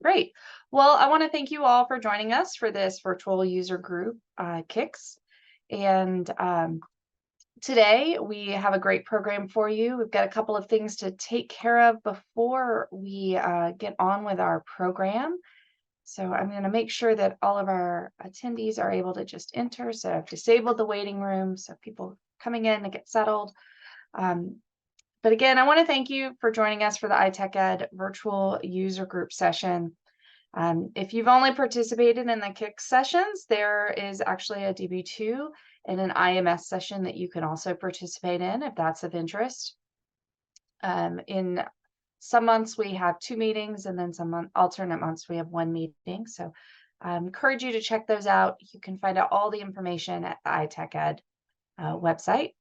Great. Well, I want to thank you all for joining us for this virtual user group, CICS. And today we have a great program for you. We've got a couple of things to take care of before we get on with our program. So I'm going to make sure that all of our attendees are able to just enter. So I've disabled the waiting room so people coming in to get settled. But again, I want to thank you for joining us for the iTechEd virtual user group session. If you've only participated in the CICS sessions, there is actually a DB2 and an IMS session that you can also participate in if that's of interest. In some months we have 2 meetings, and then some alternate months we have 1 meeting. So I encourage you to check those out. You can find out all the information at the iTechEd website.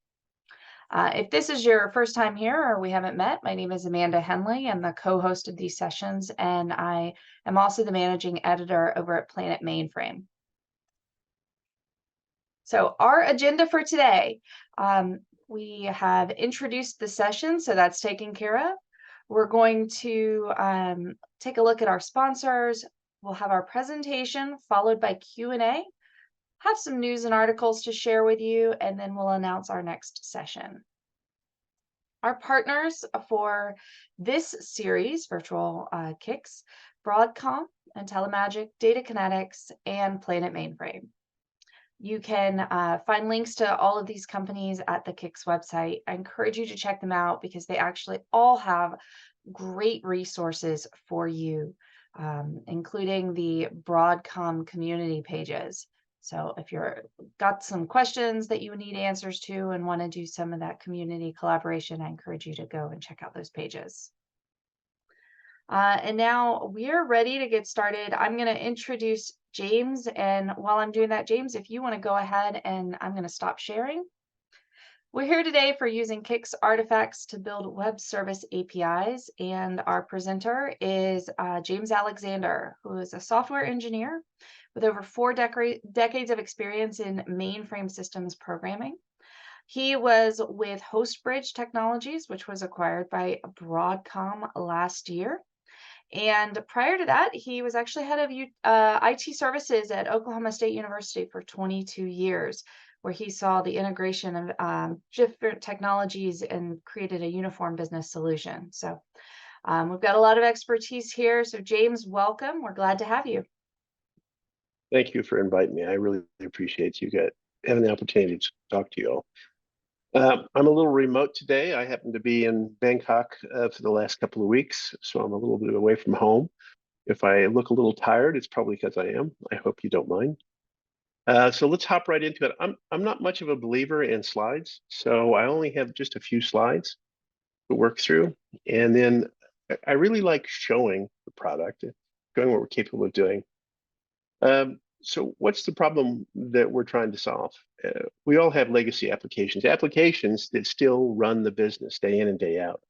If this is your first time here or we haven't met, my name is Amanda Henley. I'm the co-host of these sessions, and I am also the managing editor over at Planet Mainframe. So our agenda for today, we have introduced the session, so that's taken care of. We're going to take a look at our sponsors. We'll have our presentation followed by Q&A, have some news and articles to share with you, and then we'll announce our next session. Our partners for this series, Virtual CICS, Broadcom, IntelliMagic, Data Kinetics, and Planet Mainframe. You can find links to all of these companies at the CICS website. I encourage you to check them out because they actually all have great resources for you, including the Broadcom community pages. So if you're got some questions that you need answers to and want to do some of that community collaboration, I encourage you to go and check out those pages. And now we're ready to get started. I'm going to introduce James. And while I'm doing that, James, if you want to go ahead, and I'm going to stop sharing. We're here today for using CICS Artifacts to build web service APIs. And our presenter is James Alexander, who is a software engineer with over 4 decades of experience in mainframe systems programming. He was with HostBridge Technologies, which was acquired by Broadcom last year. And prior to that, he was actually head of IT services at Oklahoma State University for 22 years, where he saw the integration of different technologies and created a uniform business solution. So we've got a lot of expertise here. So James, welcome. We're glad to have you. Thank you for inviting me. I really appreciate you having the opportunity to talk to you all. I'm a little remote today. I happen to be in Bangkok for the last couple of weeks, so I'm a little bit away from home. If I look a little tired, it's probably because I am. I hope you don't mind. So let's hop right into it. I'm not much of a believer in slides, so I only have just a few slides to work through. And then I really like showing the product, showing what we're capable of doing. So what's the problem that we're trying to solve? We all have legacy applications that still run the business day in and day out.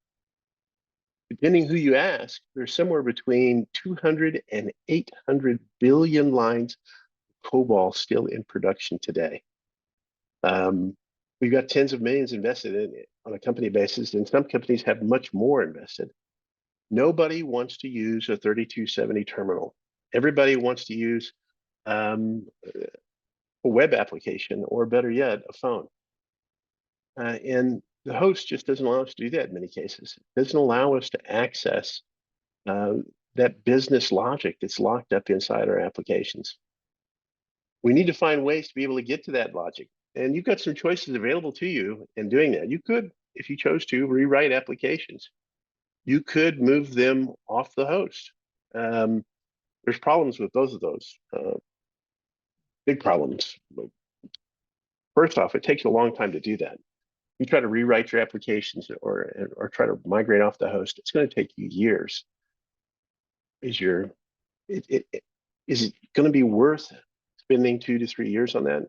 Depending who you ask, there's somewhere between 200 and 800 billion lines of COBOL still in production today. We've got tens of millions invested in it on a company basis, and some companies have much more invested. Nobody wants to use a 3270 terminal. Everybody wants to use a web application, or better yet, a phone. And the host just doesn't allow us to do that in many cases. It doesn't allow us to access that business logic that's locked up inside our applications. We need to find ways to be able to get to that logic. And you've got some choices available to you in doing that. You could, if you chose to, rewrite applications. You could move them off the host. There's problems with both of those. Big problems. First off, it takes a long time to do that. You try to rewrite your applications or try to migrate off the host, it's going to take you years. Is it going to be worth spending 2 to 3 years on that?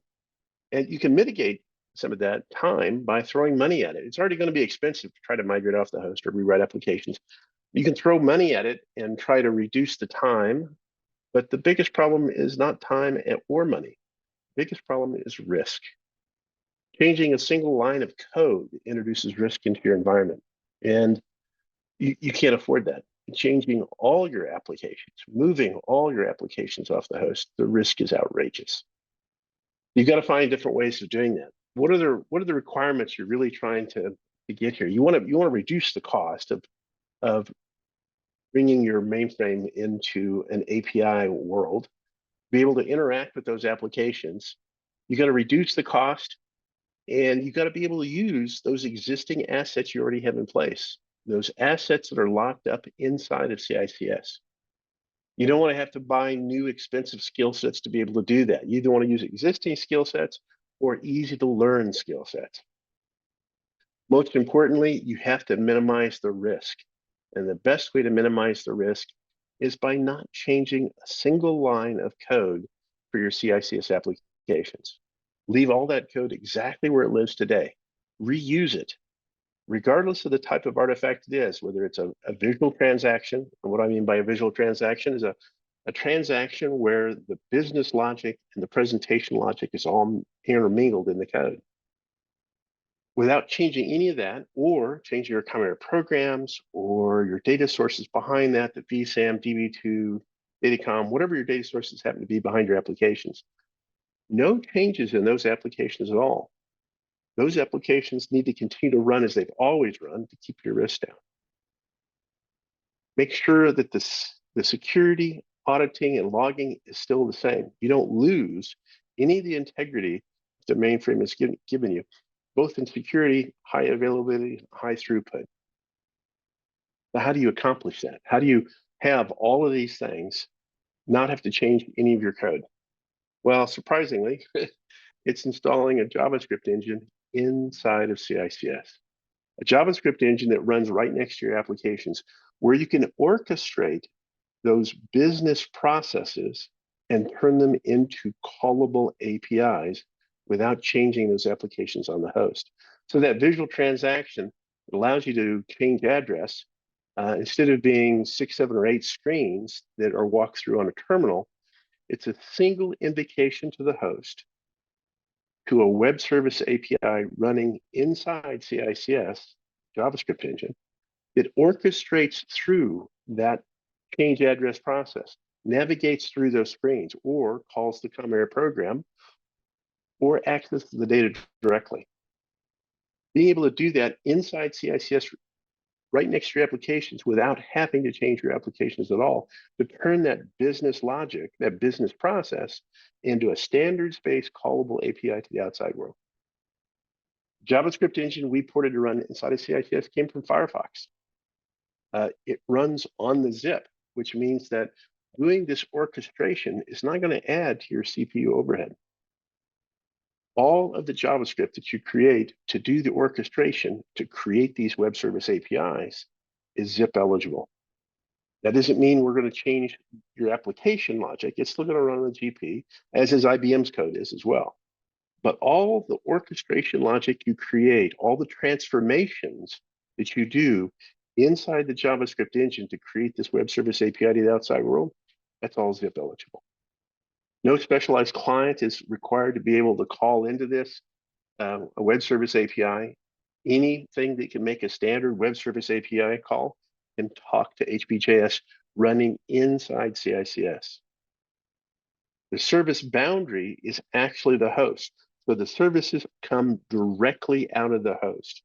And you can mitigate some of that time by throwing money at it. It's already going to be expensive to try to migrate off the host or rewrite applications. You can throw money at it and try to reduce the time. But the biggest problem is not time or money. The biggest problem is risk. Changing a single line of code introduces risk into your environment, and you can't afford that. changing all your applications, moving all your applications off the host, the risk is outrageous. You've got to find different ways of doing that. What are the requirements you're really trying to get here? You want to reduce the cost of bringing your mainframe into an API world, be able to interact with those applications. You got to reduce the cost, and you got to be able to use those existing assets you already have in place, those assets that are locked up inside of CICS. You don't want to have to buy new expensive skill sets to be able to do that. You either want to use existing skill sets or easy to learn skill sets. Most importantly, you have to minimize the risk. And the best way to minimize the risk is by not changing a single line of code for your CICS applications. Leave all that code exactly where it lives today. Reuse it, regardless of the type of artifact it is, whether it's a visual transaction. And what I mean by a visual transaction is a transaction where the business logic and the presentation logic is all intermingled in the code. Without changing any of that, or changing your Chimera programs or your data sources behind that, the vSAM, DB2, Datacom, whatever your data sources happen to be behind your applications, no changes in those applications at all. Those applications need to continue to run as they've always run to keep your risk down. Make sure that the security, auditing, and logging is still the same. You don't lose any of the integrity the mainframe is given you, both in security, high availability, high throughput. Now, how do you accomplish that? How do you have all of these things, not have to change any of your code? Well, surprisingly, it's installing a JavaScript engine inside of CICS. A JavaScript engine that runs right next to your applications, where you can orchestrate those business processes and turn them into callable APIs without changing those applications on the host. So that visual transaction allows you to change address. Instead of being 6, 7, or 8 screens that are walked through on a terminal, it's a single invocation to the host to a web service API running inside CICS JavaScript engine that orchestrates through that change address process, navigates through those screens, or calls the Chimera program, or accesses the data directly. Being able to do that inside CICS right next to your applications without having to change your applications at all, to turn that business logic, that business process, into a standards-based callable API to the outside world. JavaScript engine we ported to run inside of CICS came from Firefox. It runs on the zip, which means that doing this orchestration is not going to add to your CPU overhead. All of the JavaScript that you create to do the orchestration to create these web service APIs is zip eligible. That doesn't mean we're going to change your application logic. It's still going to run on the GP, as is IBM's code is as well. But all the orchestration logic you create, all the transformations that you do inside the JavaScript engine to create this web service API to the outside world, that's all zip eligible. No specialized client is required to be able to call into this, a web service API. Anything that can make a standard web service API call can talk to HBJS running inside CICS. The service boundary is actually the host. So the services come directly out of the host,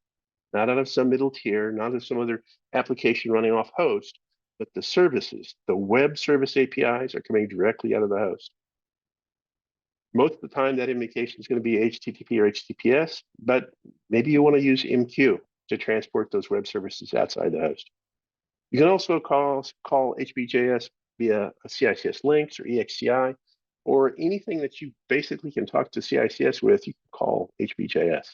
not out of some middle tier, not out of some other application running off host, but the services, the web service APIs are coming directly out of the host. Most of the time, that invocation is going to be HTTP or HTTPS, but maybe you want to use MQ to transport those web services outside the host. You can also call HBJS via CICS links or EXCI, or anything that you basically can talk to CICS with, you can call HBJS.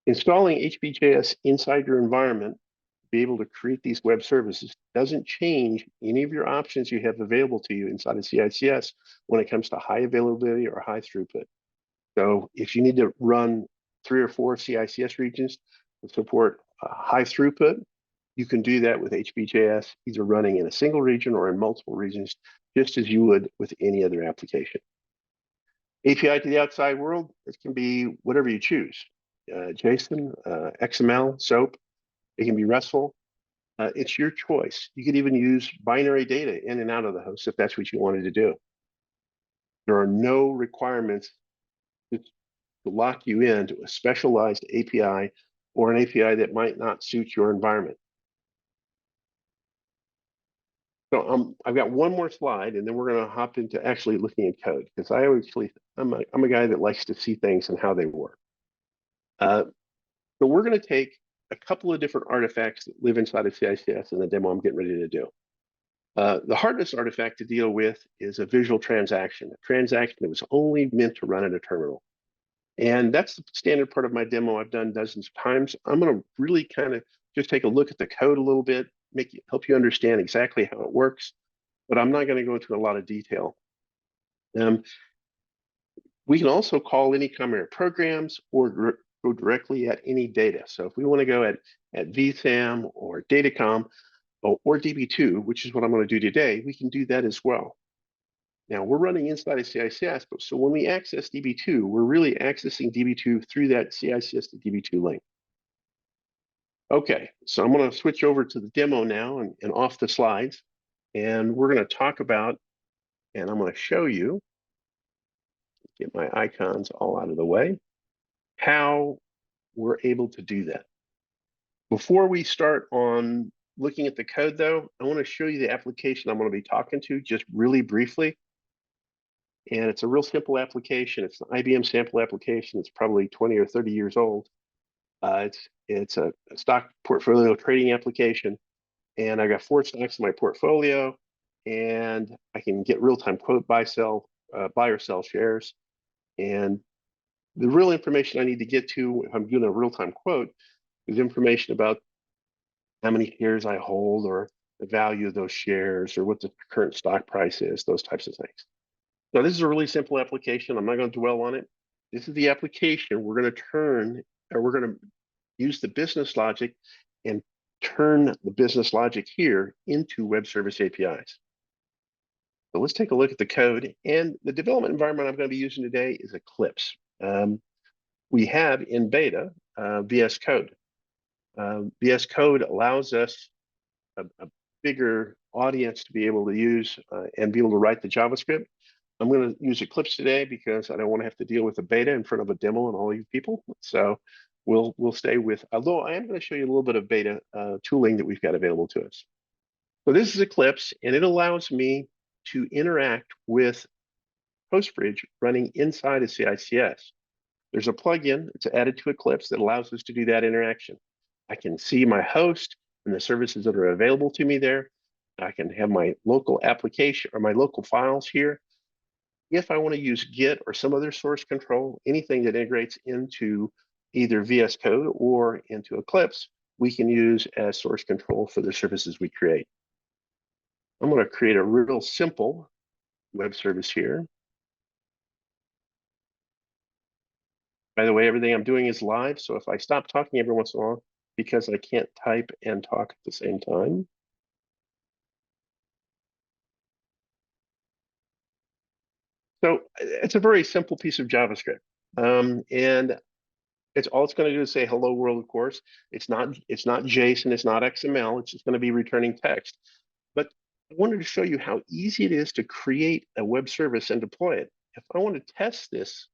Installing HBJS inside your environment to be able to create these web services doesn't change any of your options you have available to you inside of CICS when it comes to high availability or high throughput. So if you need to run 3 or 4 CICS regions to support high throughput, you can do that with HBJS, either running in a single region or in multiple regions, just as you would with any other application. API to the outside world, it can be whatever you choose. JSON, XML, SOAP, it can be RESTful. It's your choice. You could even use binary data in and out of the host if that's what you wanted to do. There are no requirements to lock you into a specialized API or an API that might not suit your environment. So I've got one more slide, and then we're going to hop into actually looking at code, because I'm a guy that likes to see things and how they work. So we're going to take a couple of different artifacts that live inside of CICS in the demo I'm getting ready to do. The hardest artifact to deal with is a visual transaction, a transaction that was only meant to run in a terminal. And that's the standard part of my demo I've done dozens of times. I'm going to really kind of just take a look at the code a little bit, help you understand exactly how it works, but I'm not going to go into a lot of detail. We can also call any Chimera programs or go directly at any data. So if we want to go at vSAM or Datacom or DB2, which is what I'm going to do today, we can do that as well. Now we're running inside of CICS, but so when we access DB2, we're really accessing DB2 through that CICS to DB2 link. Okay, so I'm going to switch over to the demo now and off the slides, and we're going to talk about, and I'm going to show you, get my icons all out of the way, how we're able to do that. Before we start on looking at the code though, I want to show you the application I'm going to be talking to just really briefly. And it's a real simple application. It's an IBM sample application. It's probably 20 or 30 years old. It's a stock portfolio trading application. And I got 4 stocks in my portfolio, and I can get real-time quote buy or sell shares. And the real information I need to get to if I'm doing a real-time quote is information about how many shares I hold, or the value of those shares, or what the current stock price is, those types of things. So this is a really simple application. I'm not going to dwell on it. This is the application we're going to use the business logic and turn the business logic here into web service APIs. So let's take a look at the code. And the development environment I'm going to be using today is Eclipse. We have in beta VS Code. VS Code allows us a bigger audience to be able to use and be able to write the JavaScript. I'm going to use Eclipse today because I don't want to have to deal with a beta in front of a demo and all you people. So we'll stay with, although I am going to show you a little bit of beta tooling that we've got available to us. So this is Eclipse, and it allows me to interact with Postbridge running inside of CICS. There's a plugin that's added to Eclipse that allows us to do that interaction. I can see my host and the services that are available to me there. I can have my local application or my local files here. If I want to use Git or some other source control, anything that integrates into either VS Code or into Eclipse, we can use as source control for the services we create. I'm going to create a real simple web service here. By the way, everything I'm doing is live, so if I stop talking every once in a while, because I can't type and talk at the same time. So it's a very simple piece of JavaScript. And it's going to do is say hello world, of course. It's not JSON, it's not XML, it's just going to be returning text. But I wanted to show you how easy it is to create a web service and deploy it. If I want to test this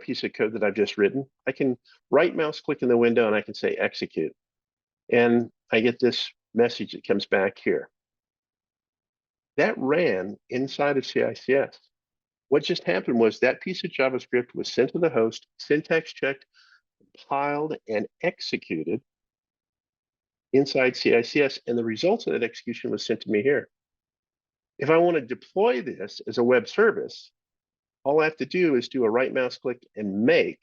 piece of code that I've just written, I can right mouse click in the window and I can say execute. And I get this message that comes back here. That ran inside of CICS. What just happened was that piece of JavaScript was sent to the host, syntax checked, compiled, and executed inside CICS, and the results of that execution was sent to me here. If I want to deploy this as a web service, all I have to do is do a right mouse click and make,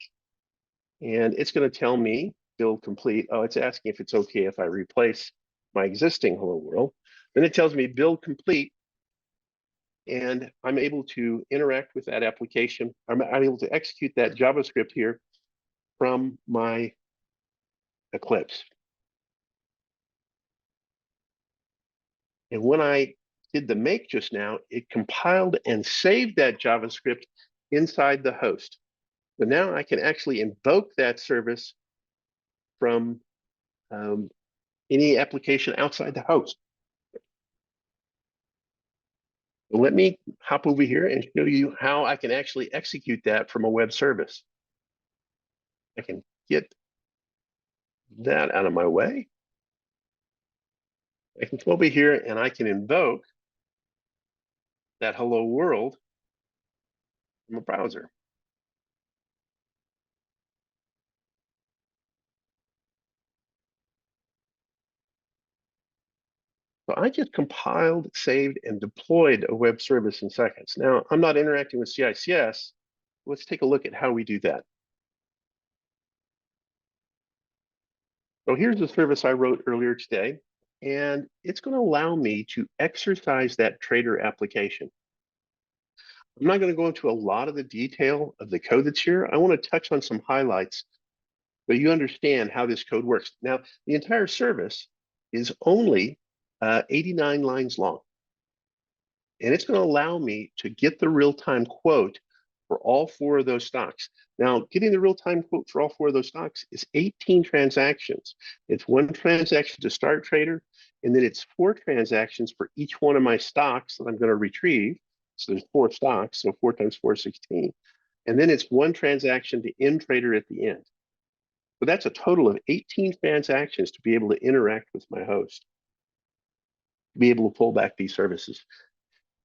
and it's going to tell me build complete. Oh, it's asking if it's okay if I replace my existing hello world. Then it tells me build complete, and I'm able to interact with that application. I'm able to execute that JavaScript here from my Eclipse. And when I did the make just now, it compiled and saved that JavaScript inside the host. So now I can actually invoke that service from any application outside the host. So let me hop over here and show you how I can actually execute that from a web service. I can get that out of my way. I can come over here and I can invoke that hello world from a browser. So I just compiled, saved, and deployed a web service in seconds. Now, I'm not interacting with CICS. Let's take a look at how we do that. So here's the service I wrote earlier today, and it's going to allow me to exercise that trader application. I'm not going to go into a lot of the detail of the code that's here. I want to touch on some highlights so you understand how this code works. Now, the entire service is only 89 lines long. And it's going to allow me to get the real-time quote for all 4 of those stocks. Now, getting the real-time quote for all 4 of those stocks is 18 transactions. It's 1 transaction to start trader, and then it's 4 transactions for each one of my stocks that I'm going to retrieve. So there's 4 stocks, so 4 times 4 is 16. And then it's 1 transaction to end trader at the end. So that's a total of 18 transactions to be able to interact with my host, to be able to pull back these services.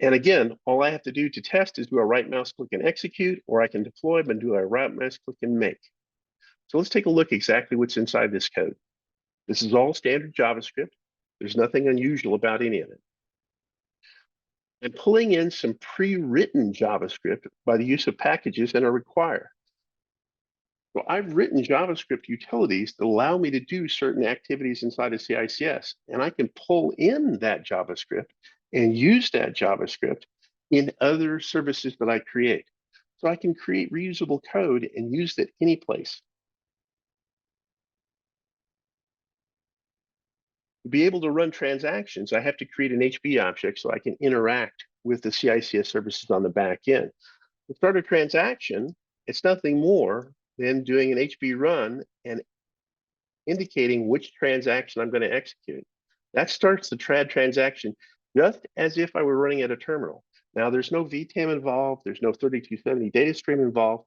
And again, all I have to do to test is do a right mouse click and execute, or I can deploy and do a right mouse click and make. So let's take a look exactly what's inside this code. This is all standard JavaScript. There's nothing unusual about any of it. I'm pulling in some pre-written JavaScript by the use of packages that are required. So I've written JavaScript utilities that allow me to do certain activities inside of CICS, and I can pull in that JavaScript and use that JavaScript in other services that I create. So I can create reusable code and use it any place. To be able to run transactions, I have to create an HB object so I can interact with the CICS services on the back end. To start a transaction, it's nothing more than doing an HB run and indicating which transaction I'm going to execute. That starts the trad transaction just as if I were running at a terminal. Now, there's no VTAM involved. There's no 3270 data stream involved.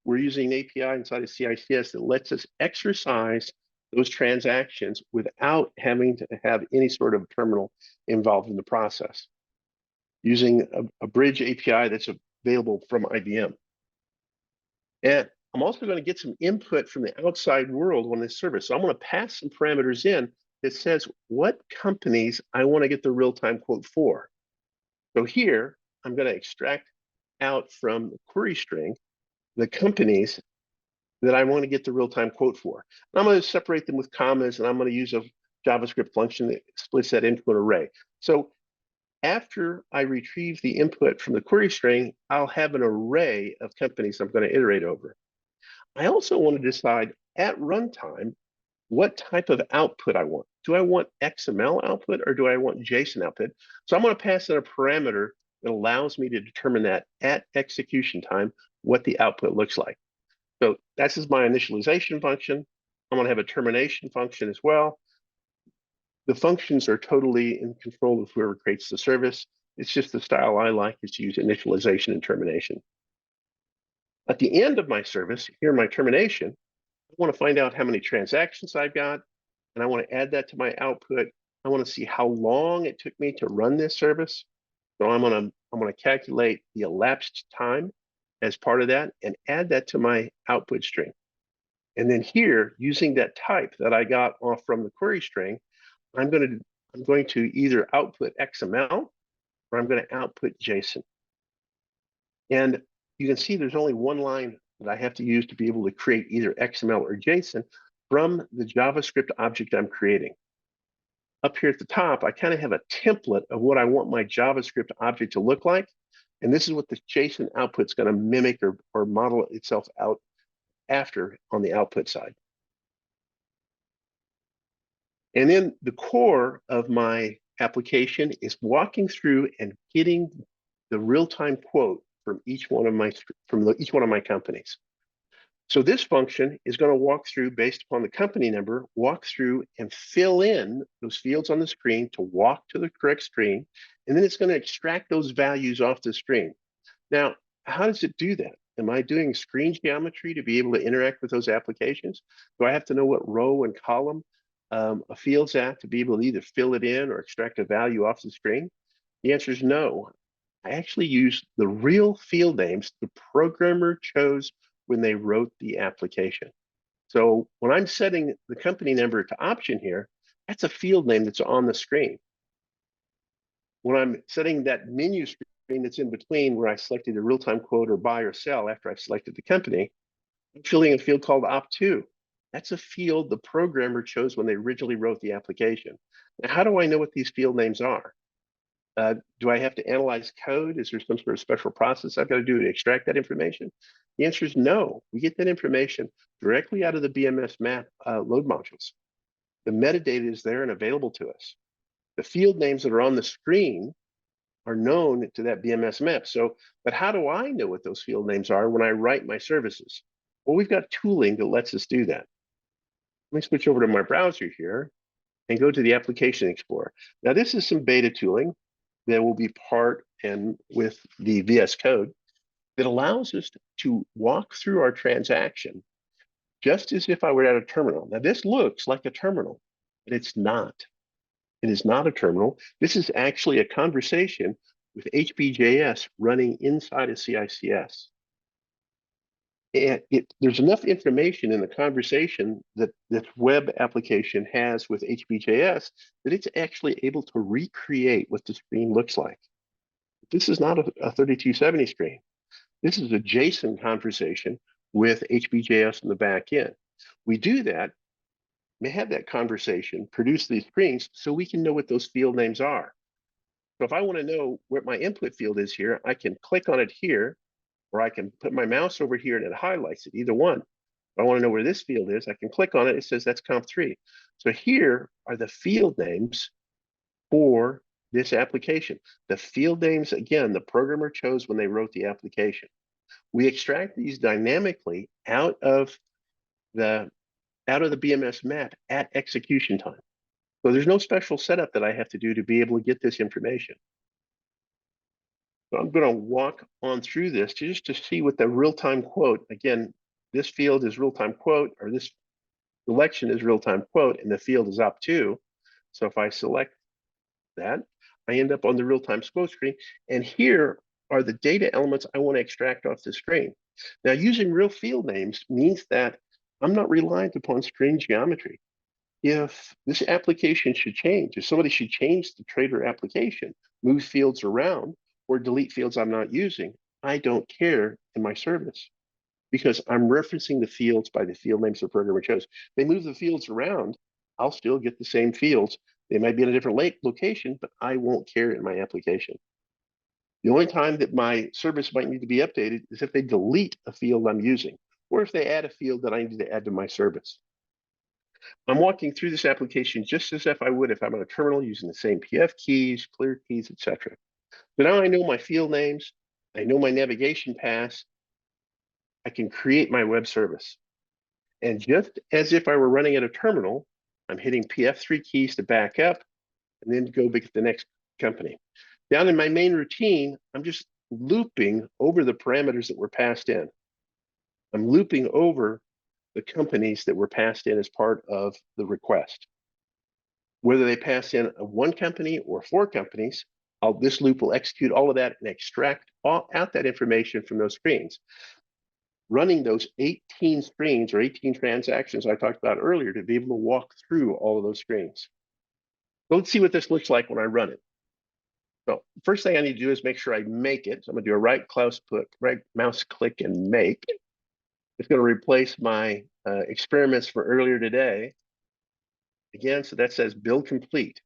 We're using an API inside of CICS that lets us exercise those transactions without having to have any sort of terminal involved in the process, using a bridge API that's available from IBM. And I'm also going to get some input from the outside world on this service. So I'm going to pass some parameters in that says what companies I want to get the real-time quote for. So here, I'm going to extract out from the query string the companies that I want to get the real-time quote for. And I'm going to separate them with commas, and I'm going to use a JavaScript function that splits that into an array. So after I retrieve the input from the query string, I'll have an array of companies I'm going to iterate over. I also want to decide at runtime what type of output I want. Do I want XML output or do I want JSON output? So I'm going to pass in a parameter that allows me to determine that at execution time, what the output looks like. So that's just my initialization function. I'm going to have a termination function as well. The functions are totally in control of whoever creates the service. It's just the style I like is to use initialization and termination. At the end of my service, here in my termination, I want to find out how many transactions I've got, and I want to add that to my output. I want to see how long it took me to run this service. So I'm going to calculate the elapsed time as part of that and add that to my output string. And then here, using that type that I got off from the query string, I'm going to either output XML or I'm going to output JSON. And you can see there's only one line that I have to use to be able to create either XML or JSON from the JavaScript object I'm creating. Up here at the top, I kind of have a template of what I want my JavaScript object to look like. And this is what the JSON output's going to mimic or model itself out after on the output side. And then the core of my application is walking through and getting the real-time quote from each one of my companies. So this function is going to walk through, based upon the company number, walk through and fill in those fields on the screen to walk to the correct screen. And then it's going to extract those values off the screen. Now, how does it do that? Am I doing screen geometry to be able to interact with those applications? Do I have to know what row and column a field's at to be able to either fill it in or extract a value off the screen? The answer is no. I actually use the real field names the programmer chose when they wrote the application. So when I'm setting the company number to option here, that's a field name that's on the screen. When I'm setting that menu screen that's in between where I selected a real-time quote or buy or sell after I've selected the company, I'm filling a field called Op2. That's a field the programmer chose when they originally wrote the application. Now, how do I know what these field names are? Do I have to analyze code? Is there some sort of special process I've got to do to extract that information? The answer is no. We get that information directly out of the BMS map load modules. The metadata is there and available to us. The field names that are on the screen are known to that BMS map. So, but how do I know what those field names are when I write my services? Well, we've got tooling that lets us do that. Let me switch over to my browser here and go to the Application Explorer. Now, this is some beta tooling that will be part and with the VS Code that allows us to walk through our transaction just as if I were at a terminal. Now, this looks like a terminal, but it's not. It is not a terminal. This is actually a conversation with HBJS running inside of CICS. And there's enough information in the conversation that this web application has with HBJS that it's actually able to recreate what the screen looks like. This is not a 3270 screen. This is a JSON conversation with HBJS in the back end. We do that, may have that conversation, produce these screens so we can know what those field names are. So if I want to know what my input field is here, I can click on it here, or I can put my mouse over here and it highlights it, either one. If I want to know where this field is, I can click on it. It says that's comp3. So here are the field names for this application. The field names, again, the programmer chose when they wrote the application. We extract these dynamically out of the BMS map at execution time. So there's no special setup that I have to do to be able to get this information. So I'm going to walk on through this just to see what the real-time quote, again, this field is real-time quote, or this selection is real-time quote, and the field is op2. So if I select that, I end up on the real-time quote screen. And here are the data elements I want to extract off the screen. Now, using real field names means that I'm not reliant upon screen geometry. If this application should change, if somebody should change the trader application, move fields around, or delete fields I'm not using, I don't care in my service because I'm referencing the fields by the field names the programmer chose. They move the fields around, I'll still get the same fields. They might be in a different location, but I won't care in my application. The only time that my service might need to be updated is if they delete a field I'm using, or if they add a field that I need to add to my service. I'm walking through this application just as if I would if I'm on a terminal using the same PF keys, clear keys, etc. So now I know my field names, I know my navigation paths, I can create my web service. And just as if I were running at a terminal, I'm hitting PF3 keys to back up and then go back to the next company. Down in my main routine, I'm just looping over the parameters that were passed in. I'm looping over the companies that were passed in as part of the request. Whether they pass in one company or 4 companies, this loop will execute all of that and extract out that information from those screens. Running those 18 screens or 18 transactions I talked about earlier to be able to walk through all of those screens. So let's see what this looks like when I run it. So first thing I need to do is make sure I make it. So I'm going to do a right mouse click and make. It's going to replace my experiments for earlier today. Again, so that says build complete.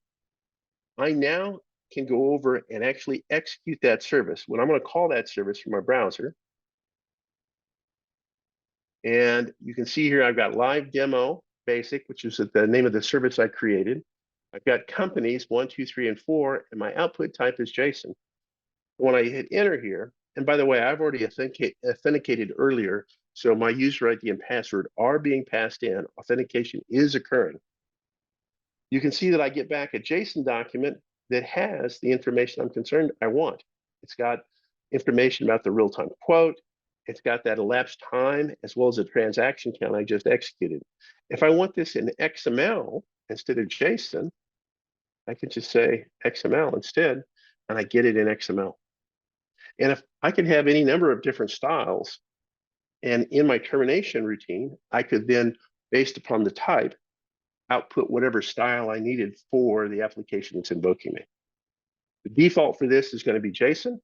I now can go over and actually execute that service. When I'm going to call that service from my browser. And you can see here I've got live demo basic, which is the name of the service I created. I've got companies 1, 2, 3, and 4, and my output type is JSON. When I hit enter here, and by the way, I've already authenticated earlier, So my user ID and password are being passed in. Authentication is occurring. You can see that I get back a JSON document that has the information I'm concerned I want. It's got information about the real-time quote. It's got that elapsed time as well as the transaction count I just executed. If I want this in XML instead of JSON, I can just say XML instead, and I get it in XML. And if I can have any number of different styles, and in my termination routine, I could then, based upon the type, output whatever style I needed for the application that's invoking me. The default for this is going to be JSON.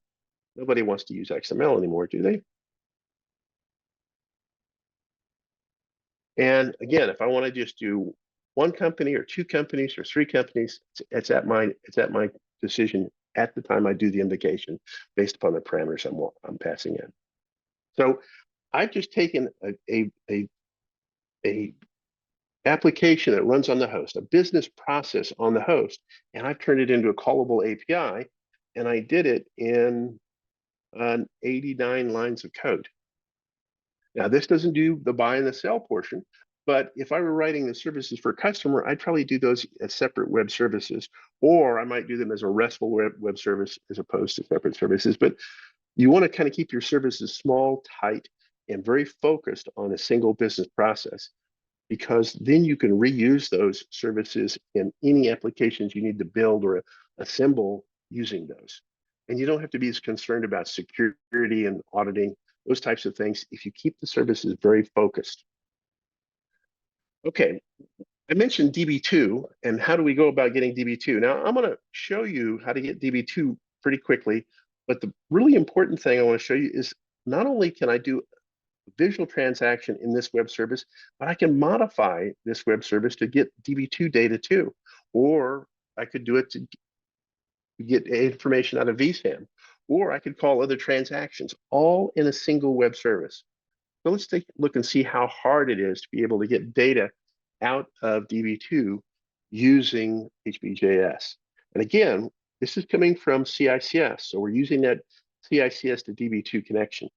Nobody wants to use XML anymore, do they? And again, if I want to just do one company or two companies or three companies, it's at my decision at the time I do the invocation based upon the parameters I'm passing in. So I've just taken a application that runs on the host, a business process on the host, and I've turned it into a callable API, and I did it in 89 lines of code. Now, this doesn't do the buy and the sell portion, but if I were writing the services for a customer, I'd probably do those as separate web services, or I might do them as a RESTful web service as opposed to separate services. But you want to kind of keep your services small, tight, and very focused on a single business process, because then you can reuse those services in any applications you need to build or assemble using those. And you don't have to be as concerned about security and auditing, those types of things, if you keep the services very focused. Okay, I mentioned DB2 and how do we go about getting DB2? Now, I'm going to show you how to get DB2 pretty quickly, but the really important thing I want to show you is not only can I do visual transaction in this web service, but I can modify this web service to get DB2 data too. Or I could do it to get information out of vSAN, or I could call other transactions, all in a single web service. So let's take a look and see how hard it is to be able to get data out of DB2 using HBJS. And again, this is coming from CICS, so we're using that CICS to DB2 connection.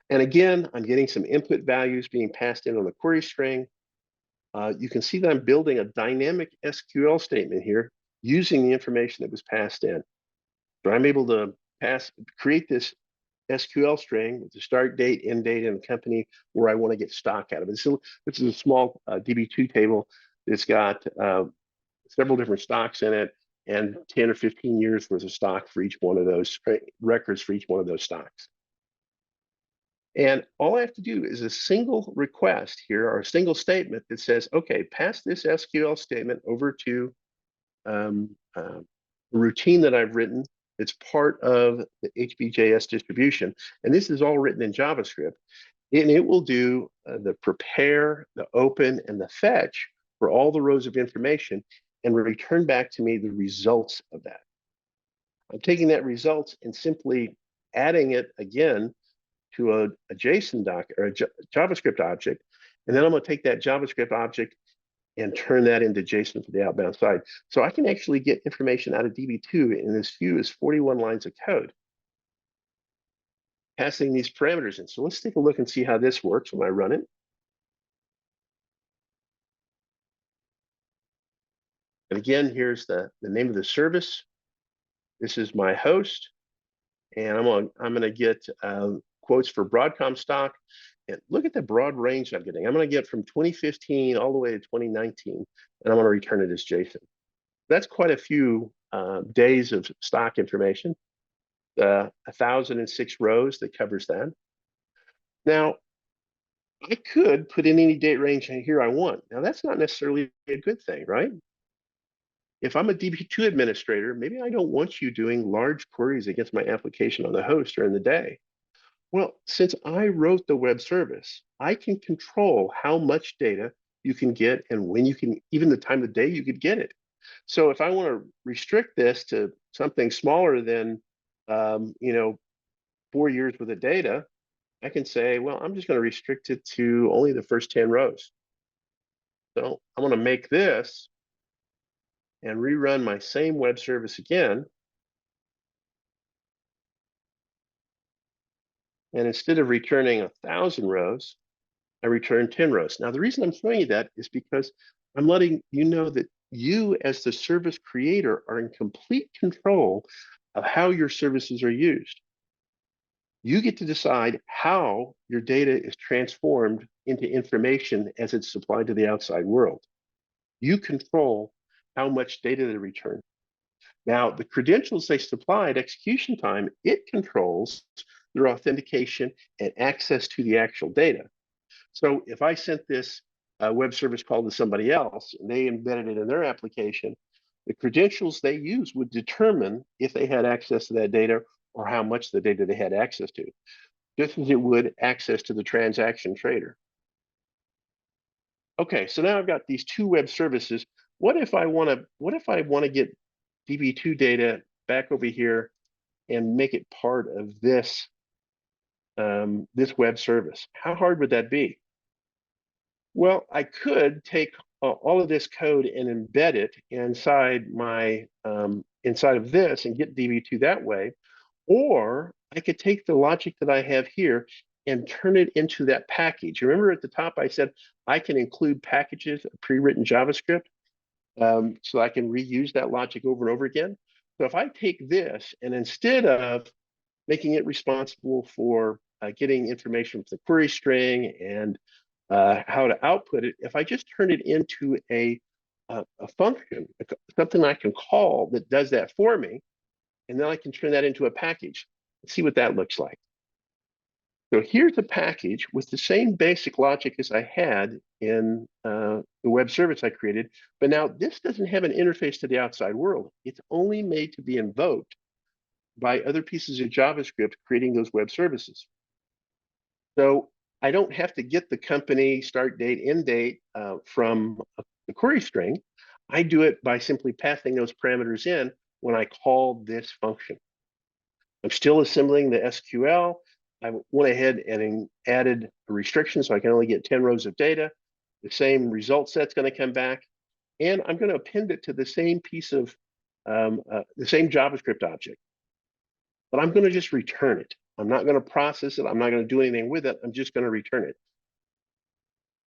And again, I'm getting some input values being passed in on the query string. You can see that I'm building a dynamic SQL statement here using the information that was passed in. So I'm able to create this SQL string with the start date, end date, and the company where I want to get stock out of it. So this is a small DB2 table that's got several different stocks in it and 10 or 15 years worth of stock for each one of those records for each one of those stocks. And all I have to do is a single request here, or a single statement that says, okay, pass this SQL statement over to a routine that I've written that's part of the HBJS distribution. And this is all written in JavaScript. And it will do the prepare, the open, and the fetch for all the rows of information and return back to me the results of that. I'm taking that result and simply adding it again to a JSON doc or a JavaScript object. And then I'm going to take that JavaScript object and turn that into JSON for the outbound side. So I can actually get information out of DB2 in as few as 41 lines of code, passing these parameters in. So let's take a look and see how this works when I run it. And again, here's the name of the service. This is my host. And I'm going to get quotes for Broadcom stock. And look at the broad range I'm getting. I'm going to get from 2015 all the way to 2019, and I'm going to return it as JSON. That's quite a few days of stock information. 1,006 rows that covers that. Now, I could put in any date range here I want. Now, that's not necessarily a good thing, right? If I'm a DB2 administrator, maybe I don't want you doing large queries against my application on the host during the day. Well, since I wrote the web service, I can control how much data you can get and when you can, even the time of day you could get it. So if I want to restrict this to something smaller than, 4 years worth of data, I can say, well, I'm just going to restrict it to only the first 10 rows. So I'm going to make this and rerun my same web service again. And instead of returning 1,000 rows, I return 10 rows. Now, the reason I'm showing you that is because I'm letting you know that you, as the service creator, are in complete control of how your services are used. You get to decide how your data is transformed into information as it's supplied to the outside world. You control how much data they return. Now, the credentials they supply at execution time, it controls their authentication and access to the actual data. So if I sent this web service call to somebody else and they embedded it in their application, the credentials they use would determine if they had access to that data or how much the data they had access to, just as it would access to the transaction trader. Okay, so now I've got these two web services. What if I want to get DB2 data back over here and make it part of this this web service? How hard would that be? Well, I could take all of this code and embed it inside my inside of this and get DB2 that way, or I could take the logic that I have here and turn it into that package. Remember at the top I said I can include packages, pre-written JavaScript, so I can reuse that logic over and over again. So if I take this and instead of making it responsible for getting information from the query string and how to output it, if I just turn it into a function, something I can call that does that for me, and then I can turn that into a package. Let's see what that looks like. So here's a package with the same basic logic as I had in the web service I created, but now this doesn't have an interface to the outside world. It's only made to be invoked by other pieces of JavaScript creating those web services. So I don't have to get the company start date, end date from the query string. I do it by simply passing those parameters in when I call this function. I'm still assembling the SQL. I went ahead and added a restriction so I can only get 10 rows of data. The same result set's going to come back. And I'm going to append it to the same piece of the same JavaScript object. But I'm going to just return it. I'm not going to process it. I'm not going to do anything with it. I'm just going to return it.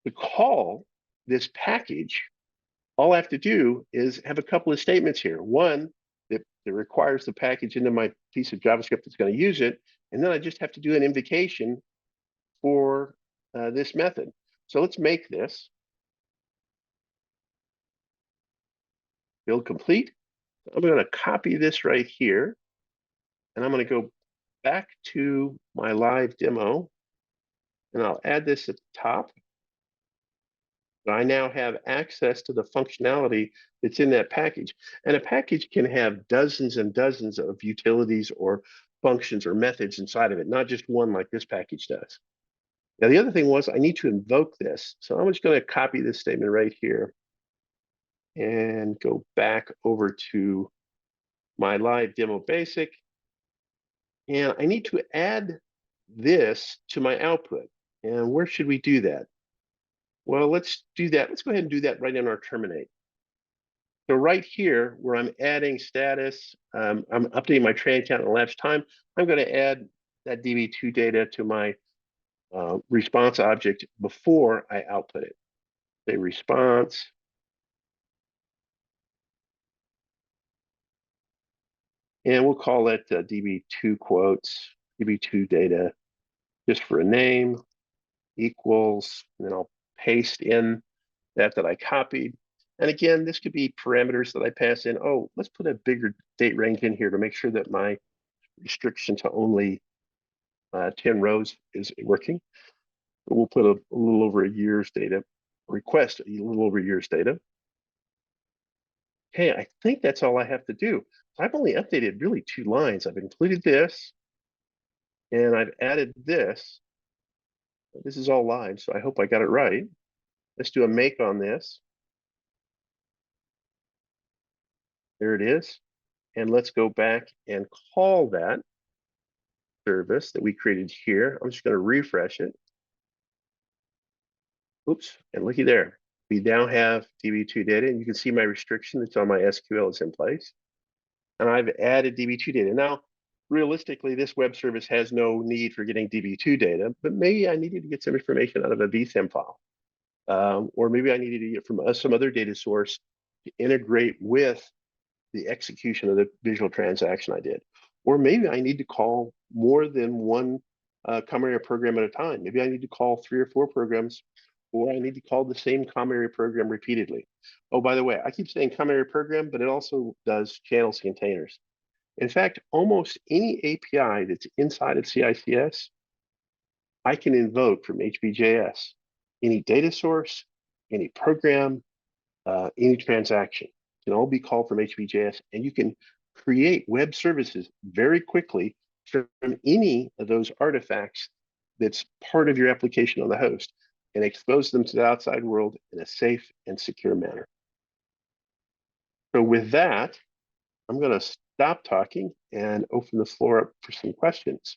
To call this package, all I have to do is have a couple of statements here. One, that requires the package into my piece of JavaScript that's going to use it. And then I just have to do an invocation for this method. So let's make this. Build complete. I'm going to copy this right here. And I'm going to go back to my live demo. And I'll add this at the top. I now have access to the functionality that's in that package. And a package can have dozens and dozens of utilities or functions or methods inside of it, not just one like this package does. Now, the other thing was I need to invoke this. So I'm just going to copy this statement right here and go back over to my live demo basic. And I need to add this to my output. And where should we do that? Well, let's do that. Let's go ahead and do that right in our terminate. So right here, where I'm adding status, I'm updating my train count and elapsed time, I'm going to add that DB2 data to my response object before I output it. Say response. And we'll call it DB2 quotes, DB2 data, just for a name, equals, and then I'll paste in that I copied. And again, this could be parameters that I pass in. Oh, let's put a bigger date range in here to make sure that my restriction to only 10 rows is working. We'll put a little over a year's data, request a little over a year's data. Okay, I think that's all I have to do. I've only updated really 2 lines. I've included this and I've added this. This is all live, so I hope I got it right. Let's do a make on this. There it is. And let's go back and call that service that we created here. I'm just going to refresh it. Oops, and looky there. We now have DB2 data, and you can see my restriction that's on my SQL is in place. And I've added DB2 data. Now, realistically, this web service has no need for getting DB2 data, but maybe I needed to get some information out of a vsim file. Or maybe I needed to get from some other data source to integrate with the execution of the visual transaction I did. Or maybe I need to call more than one common area program at a time. Maybe I need to call 3 or 4 programs, or I need to call the same common area program repeatedly. Oh, by the way, I keep saying common area program, but it also does channels containers. In fact, almost any API that's inside of CICS, I can invoke from HBJS. Any data source, any program, any transaction can all be called from HBJS, and you can create web services very quickly from any of those artifacts that's part of your application on the host and expose them to the outside world in a safe and secure manner. So with that, I'm going to stop talking and open the floor up for some questions.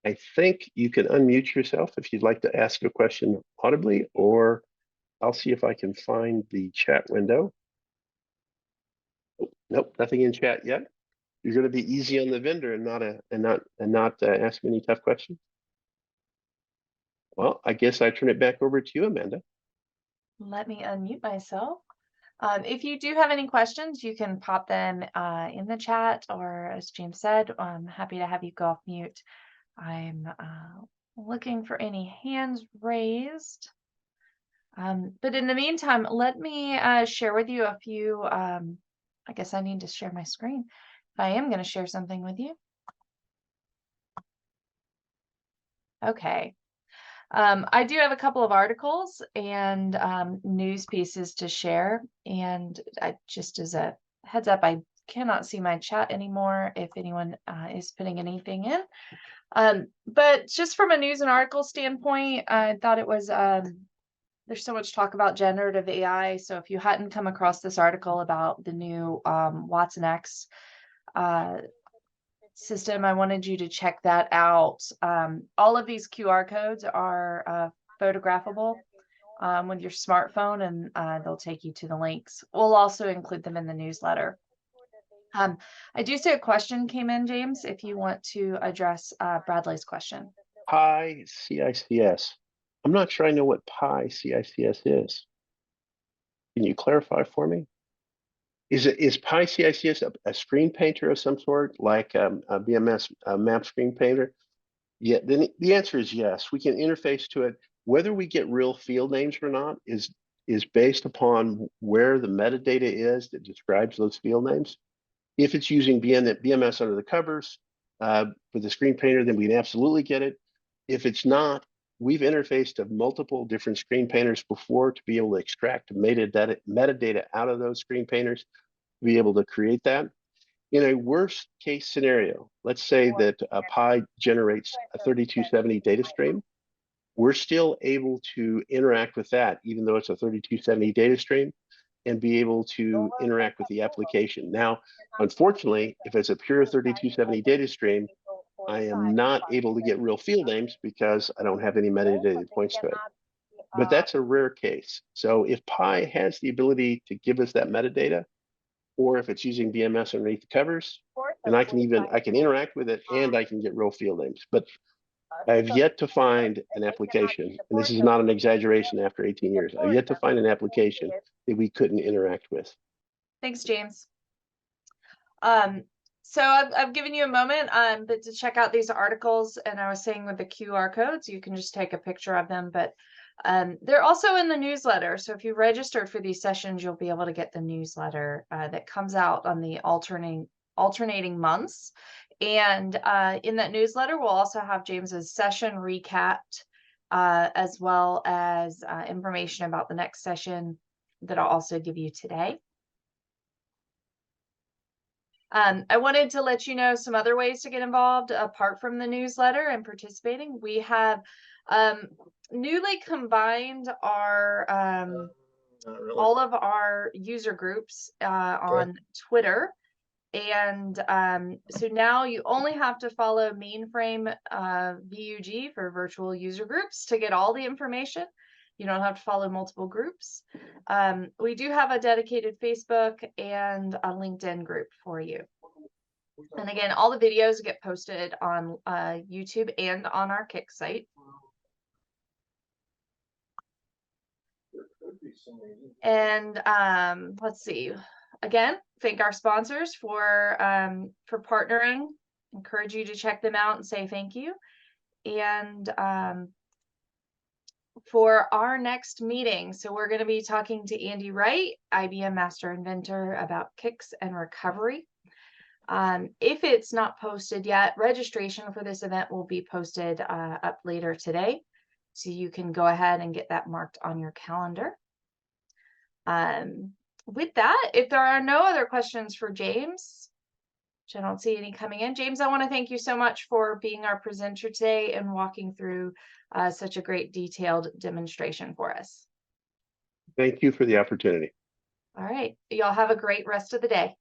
I think you can unmute yourself if you'd like to ask a question audibly, or I'll see if I can find the chat window. Oh, nope, nothing in chat yet. You're going to be easy on the vendor and not ask me any tough questions. Well, I guess I turn it back over to you, Amanda. Let me unmute myself. If you do have any questions, you can pop them in the chat, or as James said, I'm happy to have you go off mute. I'm looking for any hands raised. But in the meantime, let me share with you a few, I guess I need to share my screen. I am going to share something with you. Okay. I do have a couple of articles and news pieces to share. And just as a heads up, I cannot see my chat anymore if anyone is putting anything in. But just from a news and article standpoint, I thought it was, there's so much talk about generative AI. So if you hadn't come across this article about the new Watson X system, I wanted you to check that out. All of these QR codes are photographable with your smartphone, and they'll take you to the links. We'll also include them in the newsletter. I do see a question came in, James, if you want to address Bradley's question. Pi CICS. I'm not sure I know what Pi CICS is. Can you clarify for me? Is Pi CICS a screen painter of some sort, like a BMS map screen painter? Yeah, then the answer is yes. We can interface to it. Whether we get real field names or not is based upon where the metadata is that describes those field names. If it's using BMS under the covers for the screen painter, then we can absolutely get it. If it's not, we've interfaced to multiple different screen painters before to be able to extract metadata out of those screen painters to be able to create that. In a worst case scenario, let's say that Pi generates a 3270 data stream. We're still able to interact with that, even though it's a 3270 data stream, and be able to interact with the application. Now, unfortunately, if it's a pure 3270 data stream, I am not able to get real field names because I don't have any metadata that points to it. But that's a rare case. So if Pi has the ability to give us that metadata, or if it's using BMS underneath the covers, and I can interact with it and I can get real field names. But I've yet to find an application, and this is not an exaggeration after 18 years, I've yet to find an application that we couldn't interact with. Thanks, James. So I've given you a moment, but to check out these articles, and I was saying with the QR codes, you can just take a picture of them, but they're also in the newsletter. So if you registered for these sessions, you'll be able to get the newsletter that comes out on the alternating months. And in that newsletter, we'll also have James's session recapped, as well as information about the next session that I'll also give you today. I wanted to let you know some other ways to get involved apart from the newsletter and participating. We have newly combined our all of our user groups on Twitter. And so now you only have to follow mainframe VUG for virtual user groups to get all the information. You don't have to follow multiple groups. We do have a dedicated Facebook and a LinkedIn group for you. And again, all the videos get posted on YouTube and on our Kick site. And let's see. Again, thank our sponsors for partnering. Encourage you to check them out and say thank you. And for our next meeting, so we're going to be talking to Andy Wright, IBM Master Inventor, about kicks and recovery. If it's not posted yet, registration for this event will be posted up later today. So you can go ahead and get that marked on your calendar. With that, if there are no other questions for James, which I don't see any coming in, James, I want to thank you so much for being our presenter today and walking through such a great detailed demonstration for us. Thank you for the opportunity. All right. Y'all have a great rest of the day.